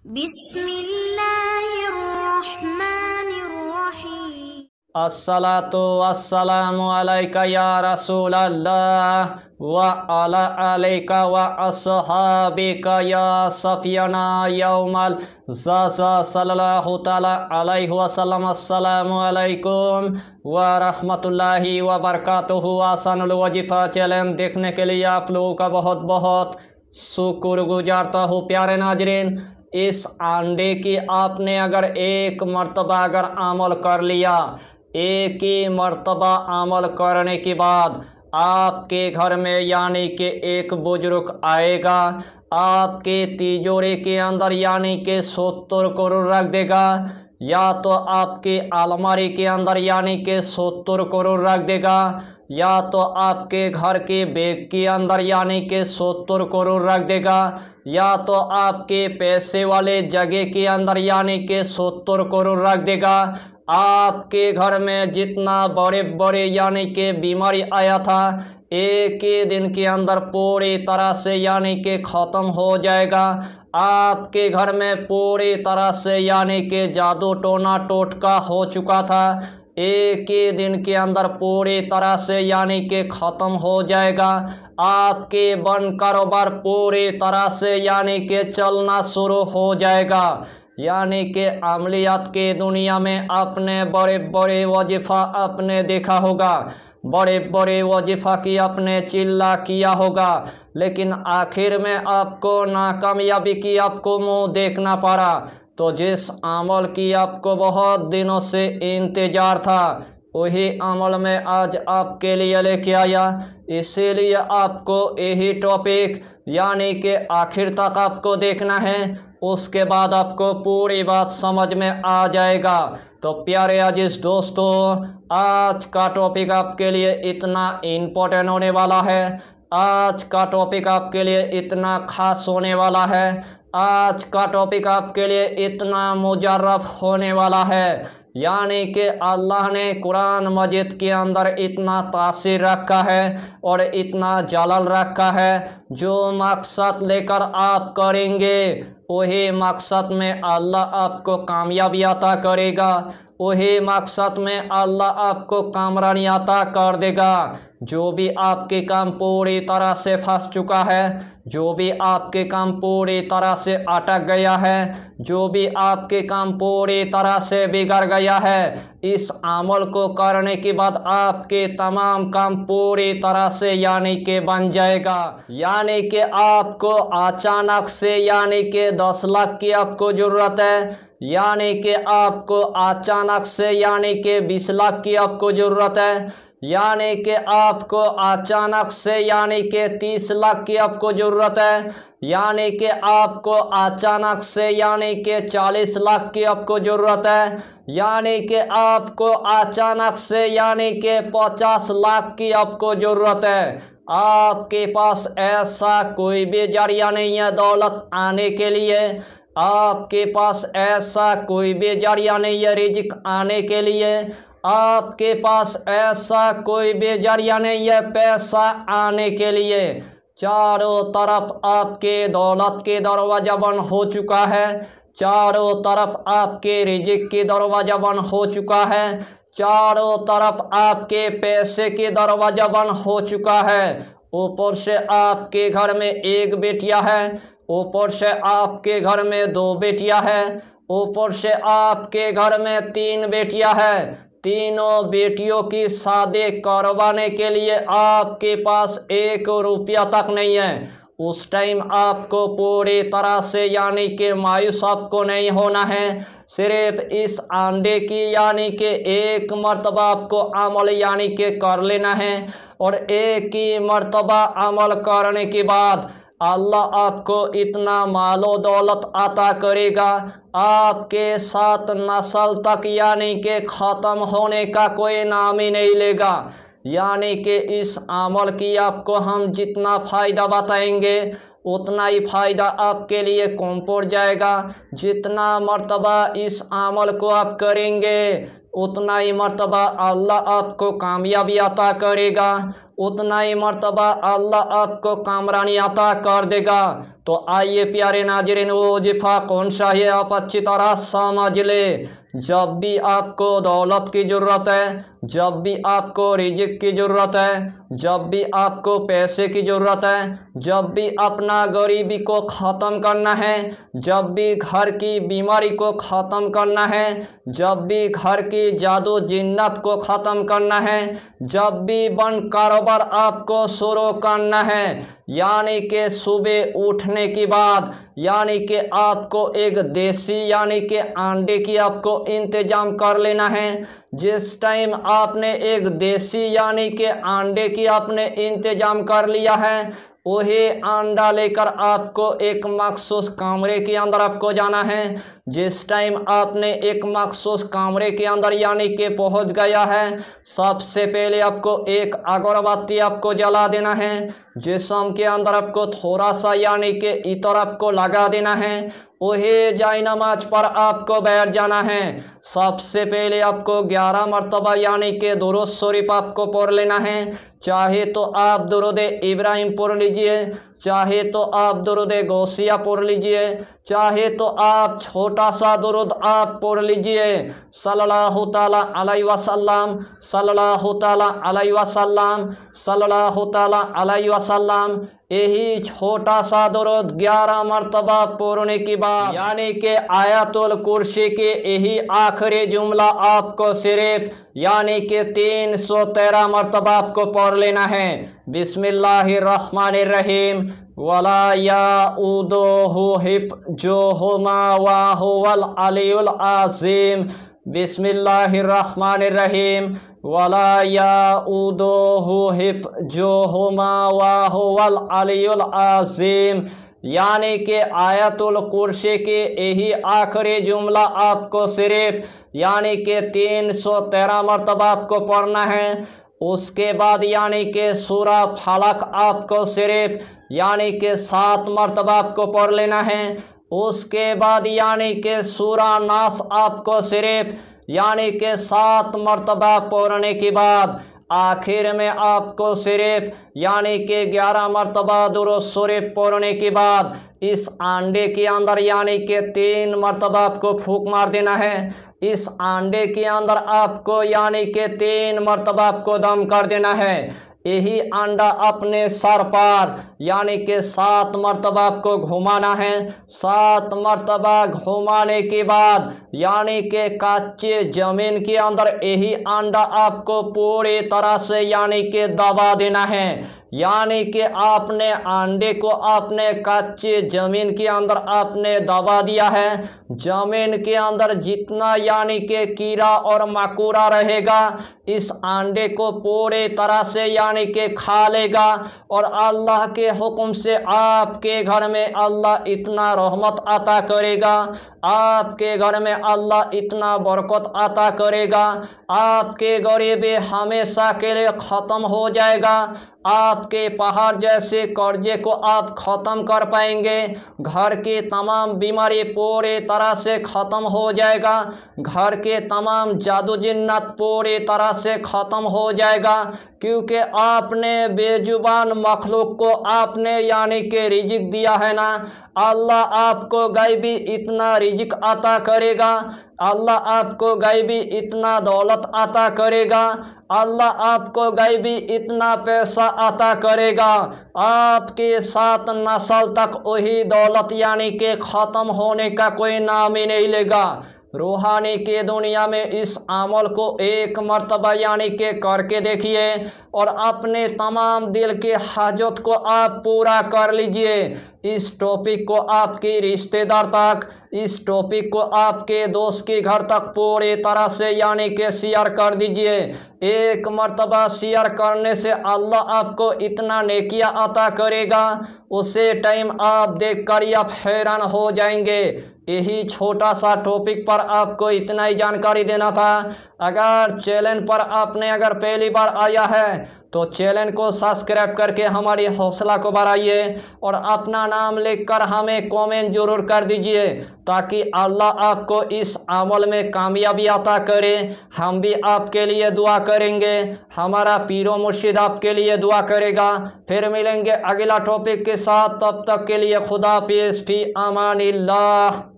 बिस्मिल्लाहिर्रहमानिर्रहीम। अस्सलातु वस्सलामु अलैका या रसूलल्लाह व अला अलैका व अस्हाबिका या सफियना यौमल ज़ाज़ा सल्लल्लाहु तआला अलैहि वसल्लम। अस्सलामु अलैकुम व रहमतुल्लाहि व बरकातुहू। आसानुल वजीफ़ा चैनल देखने के लिए आप लोगों का बहुत बहुत शुक्रगुजारता हूँ। प्यारे नाजरीन, इस अंडे की आपने अगर एक मर्तबा अगर अमल कर लिया, एक ही मर्तबा अमल करने के बाद आपके घर में यानी कि एक बुजुर्ग आएगा, आपके तिजोरी के अंदर यानी कि 70 करोड़ रख देगा, या तो आपके अलमारी के अंदर यानी कि 70 करोड़ रख देगा, या तो आपके घर के बैग के अंदर यानी कि 70 करोड़ रख देगा, या तो आपके पैसे वाले जगह के अंदर यानी कि 70 करोड़ रख देगा। आपके घर में जितना बड़े बड़े यानी कि बीमारी आया था, एक ही दिन के अंदर पूरी तरह से यानी कि ख़त्म हो जाएगा। आपके घर में पूरी तरह से यानी कि जादू टोना टोटका हो चुका था, एक ही दिन के अंदर पूरी तरह से यानी कि ख़त्म हो जाएगा। आपके बंद कारोबार पूरी तरह से यानी कि चलना शुरू हो जाएगा। यानी कि अमलियात के दुनिया में आपने बड़े बड़े वजीफ़ा आपने देखा होगा, बड़े बड़े वजीफ़ा की आपने चिल्ला किया होगा, लेकिन आखिर में आपको नाकामयाबी की आपको मुँह देखना पड़ा। तो जिस अमल की आपको बहुत दिनों से इंतज़ार था, वही अमल में आज आपके लिए लेके आया। इसीलिए आपको यही टॉपिक यानी कि आखिर तक आपको देखना है, उसके बाद आपको पूरी बात समझ में आ जाएगा। तो प्यारे अजीज दोस्तों, आज का टॉपिक आपके लिए इतना इम्पोर्टेंट होने वाला है, आज का टॉपिक आपके लिए इतना खास होने वाला है, आज का टॉपिक आपके लिए इतना मुजर्रफ होने वाला है, यानी कि अल्लाह ने कुरान मजीद के अंदर इतना तासीर रखा है और इतना जलाल रखा है। जो मकसद लेकर आप करेंगे वही मकसद में अल्लाह आपको कामयाबी अता करेगा, वही मकसद में अल्लाह आपको कामरानी अता कर देगा। जो भी आपके काम पूरी तरह से फंस चुका है, जो भी आपके काम पूरी तरह से अटक गया है, जो भी आपके काम पूरी तरह से बिगड़ गया है, इस अमल को करने के बाद आपके तमाम काम पूरी तरह से यानी कि बन जाएगा। यानी कि आपको अचानक से यानी कि 10 लाख की आपको ज़रूरत है, यानी कि आपको अचानक से यानी कि 20 लाख की आपको ज़रूरत है, यानी कि आपको अचानक से यानी कि 30 लाख की आपको ज़रूरत है, यानी कि आपको अचानक से यानी कि 40 लाख की आपको ज़रूरत है, यानी कि आपको अचानक से यानी कि 50 लाख की आपको ज़रूरत है। आपके पास ऐसा कोई भी जरिया नहीं है दौलत आने के लिए, आपके पास ऐसा कोई भी जरिया नहीं है रिज़्क़ आने के लिए, आपके पास ऐसा कोई भी जरिया नहीं है पैसा आने के लिए। चारों तरफ आपके दौलत के दरवाजा बंद हो चुका है, चारों तरफ आपके रिज़्क़ के दरवाजा बंद हो चुका है, चारों तरफ आपके पैसे के दरवाजा बंद हो चुका है। ऊपर से आपके घर में एक बेटिया है, ऊपर से आपके घर में 2 बेटियां हैं, ऊपर से आपके घर में 3 बेटियां हैं। तीनों बेटियों की शादी करवाने के लिए आपके पास 1 रुपया तक नहीं है। उस टाइम आपको पूरी तरह से यानी कि मायूस आपको नहीं होना है। सिर्फ इस अंडे की यानी कि एक मर्तबा आपको अमल यानी कि कर लेना है, और एक ही मर्तबा अमल करने के बाद अल्लाह आपको इतना मालो दौलत अता करेगा, आपके 7 नस्ल तक यानी कि ख़त्म होने का कोई नाम ही नहीं लेगा। यानी कि इस अमल की आपको हम जितना फ़ायदा बताएंगे उतना ही फ़ायदा आपके लिए कम पड़ जाएगा। जितना मर्तबा इस अमल को आप करेंगे, उतना ही मर्तबा अल्लाह आपको कामयाबी अता करेगा, उतना ही मर्तबा अल्लाह आपको कामरानी अता कर देगा। तो आइए प्यारे नाज़रीन, वो वजीफ़ा कौन सा है आप अच्छी तरह समझ ले। जब भी आपको दौलत की ज़रूरत है, जब भी आपको रिज़्क़ की ज़रूरत है, जब भी आपको पैसे की ज़रूरत है, जब भी अपना गरीबी को ख़त्म करना है, जब भी घर की बीमारी को ख़त्म करना है, जब भी घर की जादू जिन्नत को ख़त्म करना है, जब भी बन कारोबार आपको शुरू करना है, यानी कि सुबह उठने के बाद यानी कि आपको एक देसी यानी कि अंडे की आपको इंतज़ाम कर लेना है। जिस टाइम आपने एक देसी यानी कि अंडे की आपने इंतज़ाम कर लिया है, वही अंडा लेकर आपको एक मखसूस कमरे के अंदर आपको जाना है। जिस टाइम आपने एक मखसूस कमरे के अंदर यानी कि पहुंच गया है, सबसे पहले आपको एक अगरबत्ती आपको जला देना है। जिस्म के अंदर आपको थोड़ा सा यानी कि इतर आपको लगा देना है। वही जाए नमाज पर आपको बैठ जाना है। सबसे पहले आपको 11 मरतबा यानी कि दुरूद शरीफ आपको पढ़ लेना है। चाहे तो आप दुरूद इब्राहिम पढ़ लीजिए, चाहे तो आप दुरूद गौसिया पढ़ लीजिए, चाहे तो आप छोटा सा दुरूद आप पढ़ लीजिए, सल्लल्लाहु ताला अलैहि वसल्लम, सल्लल्लाहु ताला अलैहि वसल्लम, सल्लल्लाहु ताला अलैहि वसल्लम। यही छोटा सा दुरूद 11 मरतबा पढ़ने के बाद यानी कि आयतुल कुर्सी के यही आखिरी जुमला आपको सिर्फ यानी कि 313 मरतबा आपको पढ़ लेना है। बिस्मिल्लाहिर्रहमानिर्रहीम वला याऊदुहु हिफ्ज़ुहुमा व हुवल अलियुल अज़ीम। बिस्मिल्लाहिर्रहमानिर्रहीम वला याऊदुहु हिफ्ज़ुहुमा व हुवल अलियुल अज़ीम। यानी कि आयतुल कुर्सी के यही आखिरी जुमला आपको सिर्फ यानी कि 313 मरतबा आपको पढ़ना है। उसके बाद यानी कि सूरा फलक आपको सिर्फ यानी कि 7 मरतबा आपको पढ़ लेना है। उसके बाद यानी कि सूरा नास आपको सिर्फ यानी कि 7 मरतबा पढ़ने के बाद आखिर में आपको सिर्फ यानी कि 11 मरतबा दुरूद शरीफ पढ़ने के बाद इस अंडे के अंदर यानी कि 3 मरतबा आपको फूंक मार देना है। इस अंडे के अंदर आपको यानी कि 3 मरतबा आपको दम कर देना है। यही अंडा अपने सर पर यानी कि 7 मरतबा आपको घुमाना है। 7 मरतबा घुमाने के बाद यानी कि कच्चे ज़मीन के अंदर यही अंडा आपको पूरी तरह से यानी कि दबा देना है। यानी कि आपने अंडे को आपने कच्चे ज़मीन के अंदर आपने दबा दिया है। ज़मीन के अंदर जितना यानी कि कीड़ा और मकोड़ा रहेगा, इस अंडे को पूरी तरह से यानी कि खा लेगा और अल्लाह के हुक्म से आपके घर में अल्लाह इतना रहमत अता करेगा, आपके घर में अल्लाह इतना बरकत अता करेगा, आपके गरीबी हमेशा के लिए ख़त्म हो जाएगा। आपके पहाड़ जैसे कर्जे को आप ख़त्म कर पाएंगे। घर की तमाम बीमारी पूरी तरह से ख़त्म हो जाएगा। घर के तमाम जादू जिन्नत पूरी तरह से ख़त्म हो जाएगा, क्योंकि आपने बेजुबान मखलूक को आपने यानी कि रिज़्क़ दिया है ना। अल्लाह आपको गायबी इतना रिज़्क़ अता करेगा, अल्लाह आपको गायबी इतना दौलत अता करेगा, अल्लाह आपको गायबी इतना पैसा अता करेगा, आपके 7 नस्ल तक वही दौलत यानी कि ख़त्म होने का कोई नाम ही नहीं लेगा। रूहानी के दुनिया में इस अमल को एक मर्तबा यानी कि करके देखिए और अपने तमाम दिल के हाजत को आप पूरा कर लीजिए। इस टॉपिक को आपके रिश्तेदार तक, इस टॉपिक को आपके दोस्त के घर तक पूरी तरह से यानी कि शेयर कर दीजिए। एक मर्तबा शेयर करने से अल्लाह आपको इतना नेकिया अता करेगा, उसे टाइम आप देख कर आप हैरान हो जाएंगे। यही छोटा सा टॉपिक पर आपको इतना ही जानकारी देना था। अगर चैनल पर आपने अगर पहली बार आया है तो चैनल को सब्सक्राइब करके हमारी हौसला को बढ़ाइए और अपना नाम लिखकर हमें कमेंट जरूर कर दीजिए, ताकि अल्लाह आपको इस अमल में कामयाबी अता करे। हम भी आपके लिए दुआ करेंगे, हमारा पीरो मुर्शिद आपके लिए दुआ करेगा। फिर मिलेंगे अगला टॉपिक के साथ, तब तक के लिए खुदा हाफिज़, फी अमानिल्लाह।